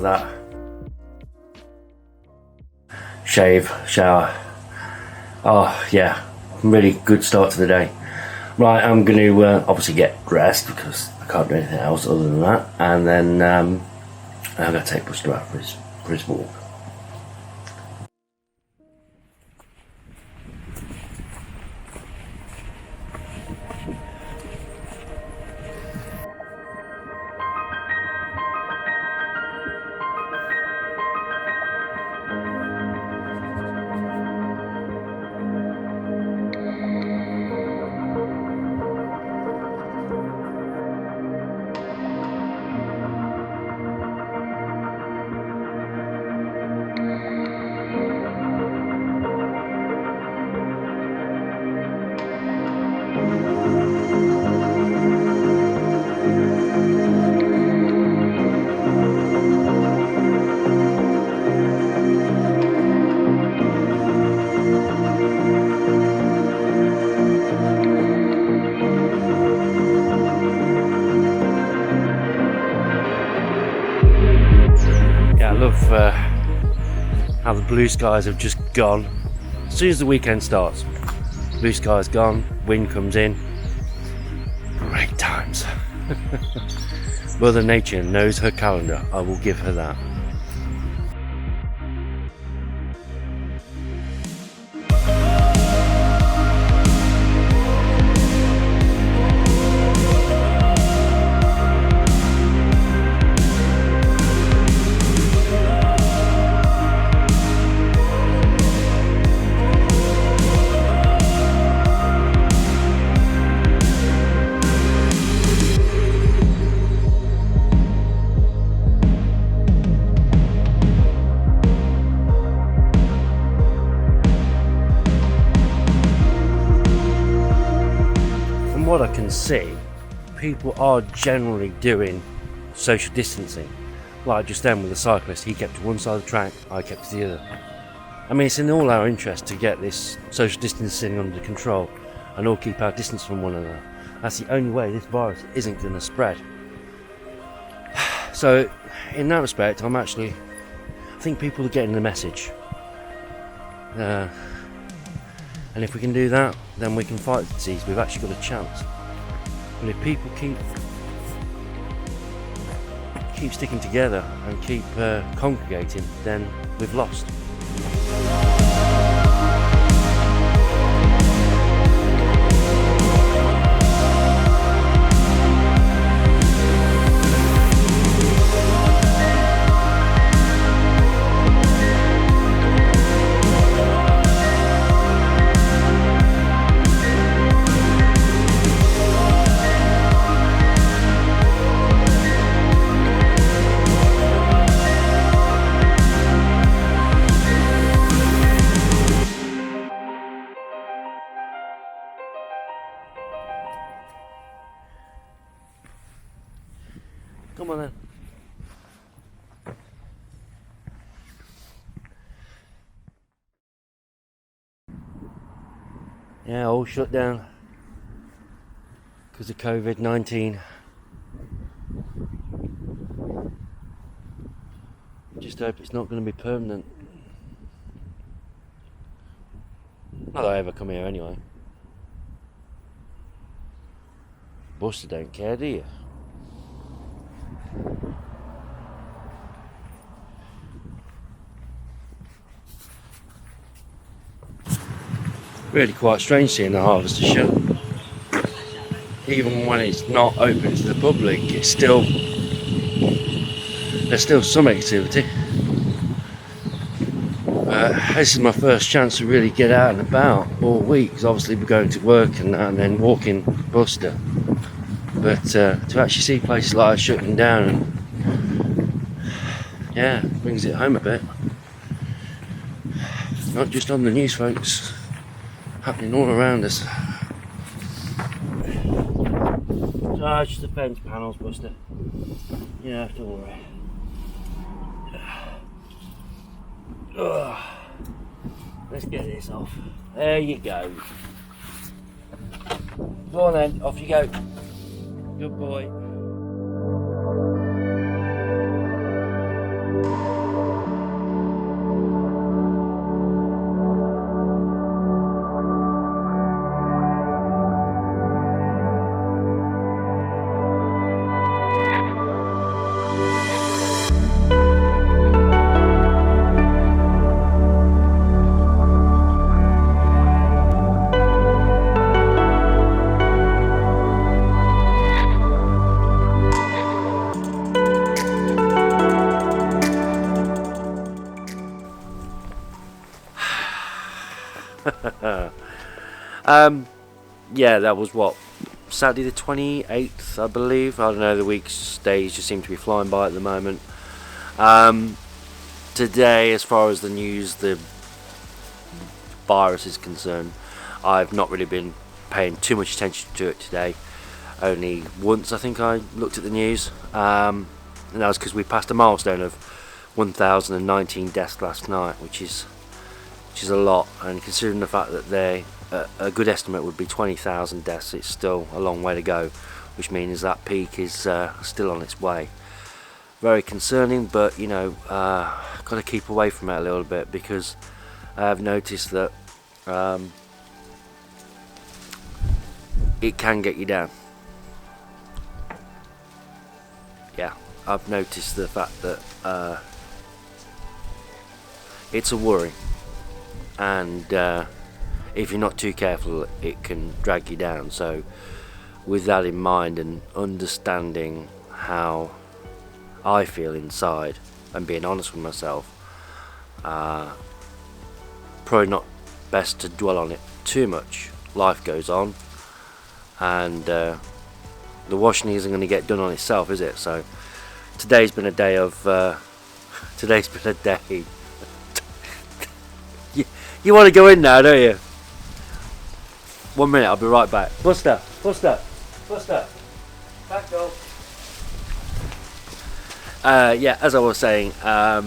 that. Shave, shower. Oh yeah, really good start to the day. Right, I'm going to obviously get dressed because I can't do anything else other than that, and then I'm going to take Buster out for his walk. I love how the blue skies have just gone. As soon as the weekend starts, blue skies gone, wind comes in. Great times. Mother Nature knows her calendar, I will give her that. What I can see, people are generally doing social distancing. Like just then with the cyclist, he kept to one side of the track, I kept to the other. I mean, it's in all our interest to get this social distancing under control and all keep our distance from one another. That's the only way this virus isn't going to spread. So in that respect, I think people are getting the message. And if we can do that, then we can fight the disease. We've actually got a chance. But if people keep sticking together and keep congregating, then we've lost. Come on then. Yeah, all shut down because of COVID-19. Just hope it's not going to be permanent. Not that I ever come here anyway. Buster don't care, do you? Really quite strange seeing the Harvester shut. Even when it's not open to the public, there's still some activity. This is my first chance to really get out and about all week, because obviously we're going to work and then walking Buster. But to actually see places like shutting down, yeah, brings it home a bit. Not just on the news, folks. Happening all around us. So it's just the fence panels, Buster. You don't have to worry. Let's get this off. There you go. Go on then, off you go. Good boy. Yeah, that was what, Saturday the 28th, I believe. I don't know, the week's days just seem to be flying by at the moment. Today, as far as the news, the virus is concerned, I've not really been paying too much attention to it today. Only once I think I looked at the news, and that was because we passed a milestone of 1,019 deaths last night, which is a lot. And considering the fact that a good estimate would be 20,000 deaths, it's still a long way to go, which means that peak is still on its way. Very concerning, but you know, got to keep away from it a little bit, because I've noticed that it can get you down. Yeah, I've noticed the fact that it's a worry, and if you're not too careful, it can drag you down. So with that in mind, and understanding how I feel inside, and being honest with myself, probably not best to dwell on it too much. Life goes on, and the washing isn't going to get done on itself, is it? So today's been a day of today's been a day. You want to go in now, don't you? 1 minute, I'll be right back. Buster, back up. Yeah, as I was saying, yeah,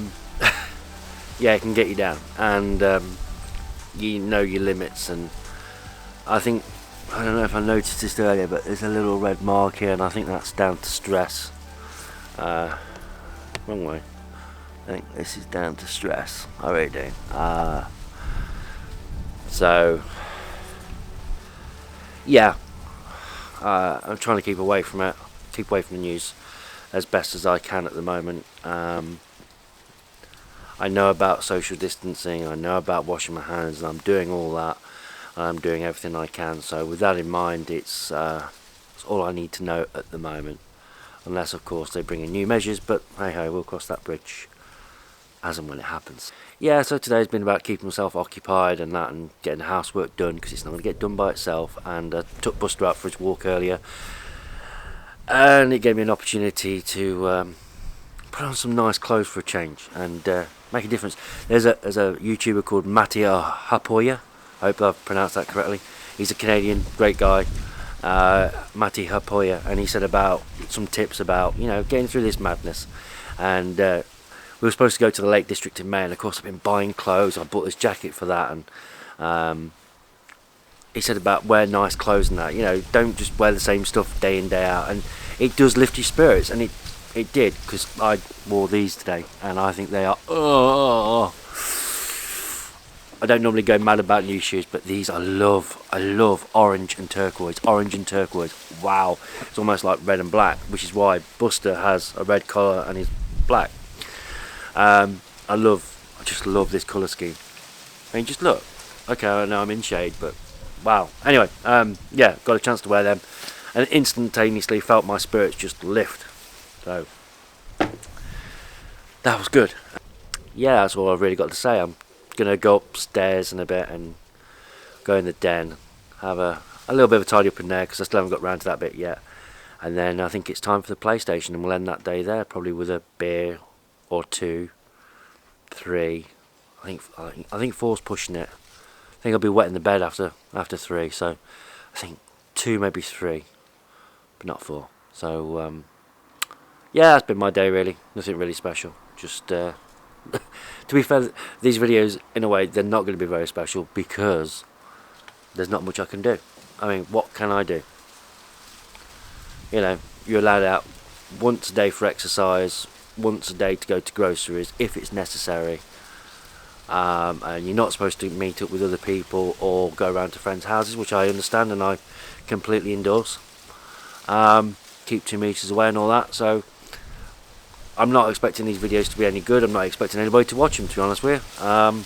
it can get you down, and you know your limits. And I think, I don't know if I noticed this earlier, but there's a little red mark here, and I think that's down to stress. Wrong way. I think this is down to stress. I really do. So yeah, I'm trying to keep away from it, keep away from the news as best as I can at the moment. I know about social distancing, I know about washing my hands, and I'm doing all that. I'm doing everything I can. So with that in mind, it's all I need to know at the moment, unless of course they bring in new measures, but hey ho, we'll cross that bridge as and when it happens. Yeah, so today's been about keeping myself occupied and that, and getting the housework done, because it's not going to get done by itself. And I took Buster out for his walk earlier, and it gave me an opportunity to put on some nice clothes for a change, and make a difference. There's a YouTuber called Matti Hapoya, I hope I've pronounced that correctly. He's a Canadian, great guy, Matti Hapoya, and he said about some tips about, you know, getting through this madness. And we were supposed to go to the Lake District in May, and of course I've been buying clothes. I bought this jacket for that, and he said about wear nice clothes and that, you know, don't just wear the same stuff day in day out, and it does lift your spirits. And it did, because I wore these today, and I think they are, I don't normally go mad about new shoes, but these I love orange and turquoise. Wow, it's almost like red and black, which is why Buster has a red collar and he's black. I just love this colour scheme. I mean, just look. Okay, I know I'm in shade, but wow. Anyway, yeah, got a chance to wear them, and instantaneously felt my spirits just lift. So that was good. Yeah, that's all I've really got to say. I'm gonna go upstairs in a bit and go in the den, have a little bit of a tidy up in there, because I still haven't got round to that bit yet. And then I think it's time for the PlayStation, and we'll end that day there, probably with a beer or 2, 3. I think 4's pushing it. I think I'll be wetting the bed after 3. So I think 2, maybe 3, but not 4. So yeah, that's been my day really. Nothing really special. Just to be fair, these videos in a way they're not going to be very special, because there's not much I can do. I mean, what can I do? You know, you're allowed out once a day for exercise, once a day to go to groceries if it's necessary, and you're not supposed to meet up with other people or go around to friends' houses, which I understand and I completely endorse. Keep 2 meters away and all that. So I'm not expecting these videos to be any good. I'm not expecting anybody to watch them, to be honest with you.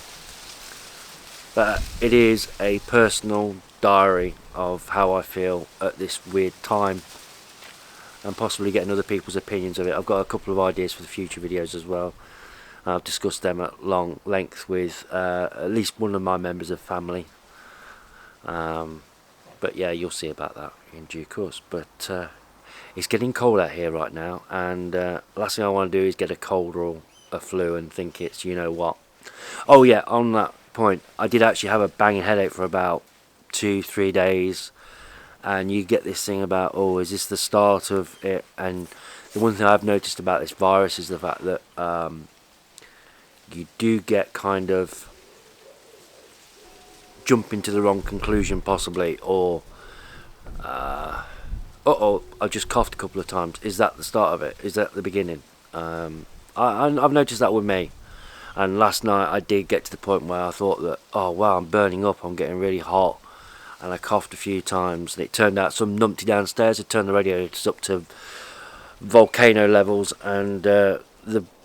But it is a personal diary of how I feel at this weird time, and possibly getting other people's opinions of it. I've got a couple of ideas for the future videos as well. I've discussed them at long length with at least one of my members of family, But yeah, you'll see about that in due course. But it's getting cold out here right now, and last thing I want to do is get a cold or a flu and think it's, you know what. Oh yeah, on that point, I did actually have a banging headache for about 2-3 days, and you get this thing about, oh, is this the start of it? And the one thing I've noticed about this virus is the fact that you do get kind of jump into the wrong conclusion possibly, or uh-oh, I just coughed a couple of times. Is that the start of it? Is that the beginning? I've noticed that with me. And last night I did get to the point where I thought that, oh wow, I'm burning up, I'm getting really hot. And I coughed a few times, and it turned out some numpty downstairs had turned the radiators up to volcano levels, and the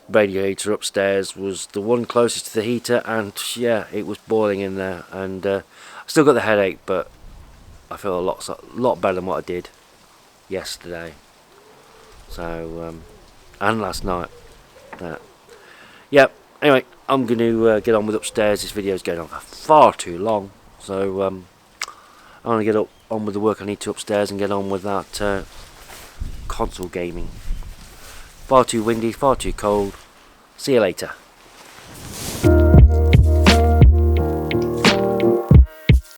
radiator upstairs was the one closest to the heater, and yeah, it was boiling in there. And I still got the headache, but I feel a lot better than what I did yesterday. So and last night. Yep. Anyway, I'm going to get on with upstairs. This video's going on for far too long, so I'm going to get on with the work I need to upstairs and get on with that console gaming. Far too windy, far too cold. See you later.